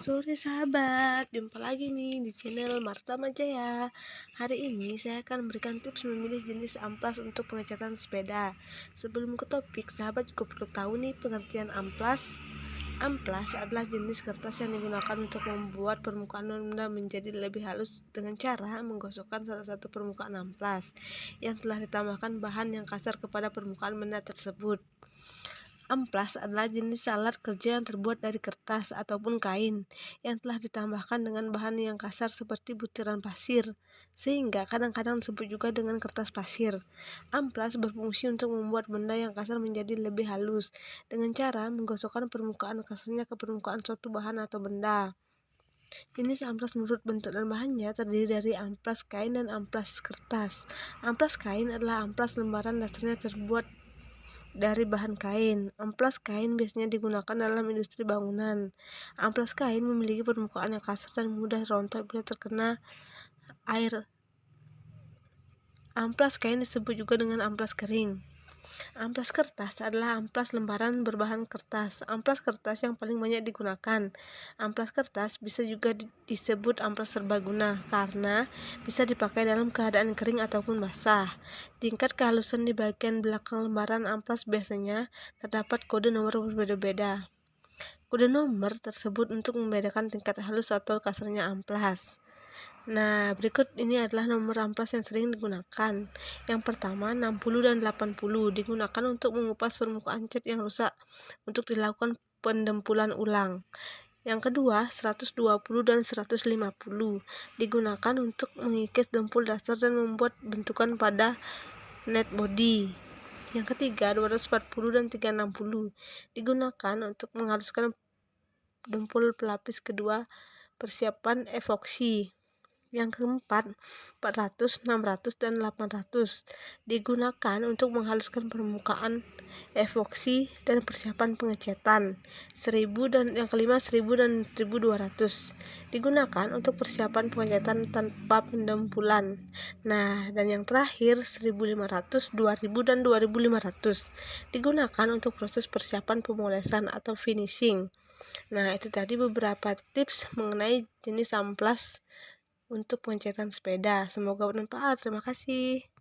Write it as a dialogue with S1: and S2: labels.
S1: Sore sahabat, jumpa lagi nih di channel Marta Majaya. Hari ini saya akan memberikan tips memilih jenis amplas untuk pengecatan sepeda. Sebelum ke topik, sahabat juga perlu tahu nih pengertian amplas. Amplas adalah jenis kertas yang digunakan untuk membuat permukaan benda menjadi lebih halus dengan cara menggosokkan salah satu permukaan amplas yang telah ditambahkan bahan yang kasar kepada permukaan benda tersebut. Amplas adalah jenis alat kerja yang terbuat dari kertas ataupun kain yang telah ditambahkan dengan bahan yang kasar seperti butiran pasir, sehingga kadang-kadang disebut juga dengan kertas pasir. Amplas berfungsi untuk membuat benda yang kasar menjadi lebih halus dengan cara menggosokkan permukaan kasarnya ke permukaan suatu bahan atau benda. Jenis amplas menurut bentuk dan bahannya terdiri dari amplas kain dan amplas kertas. Amplas kain adalah amplas lembaran dasarnya terbuat dari bahan kain. Amplas kain biasanya digunakan dalam industri bangunan. Amplas kain memiliki permukaan yang kasar dan mudah rontok bila terkena air. Amplas kain disebut juga dengan amplas kering. Amplas kertas adalah amplas lembaran berbahan kertas. Amplas kertas yang paling banyak digunakan. Amplas kertas bisa juga disebut amplas serbaguna karena bisa dipakai dalam keadaan kering ataupun basah. Tingkat kehalusan di bagian belakang lembaran amplas biasanya terdapat kode nomor berbeda-beda. Kode nomor tersebut untuk membedakan tingkat halus atau kasarnya amplas. Nah, berikut ini adalah nomor amplas yang sering digunakan. Yang pertama, 60 dan 80 digunakan untuk mengupas permukaan cat yang rusak untuk dilakukan pendempulan ulang. Yang kedua, 120 dan 150 digunakan untuk mengikis dempul dasar dan membuat bentukan pada net body. Yang ketiga, 240 dan 360 digunakan untuk menghaluskan dempul pelapis kedua persiapan epoksi. Yang keempat, 400, 600, dan 800 digunakan untuk menghaluskan permukaan epoksi dan persiapan pengecatan. 1000 dan yang kelima 1000 dan 1200 digunakan untuk persiapan pengecatan tanpa pendempulan. Nah, dan yang terakhir 1500, 2000, dan 2500 digunakan untuk proses persiapan pemolesan atau finishing. Nah, itu tadi beberapa tips mengenai jenis amplas untuk pengecatan sepeda. Semoga bermanfaat. Terima kasih.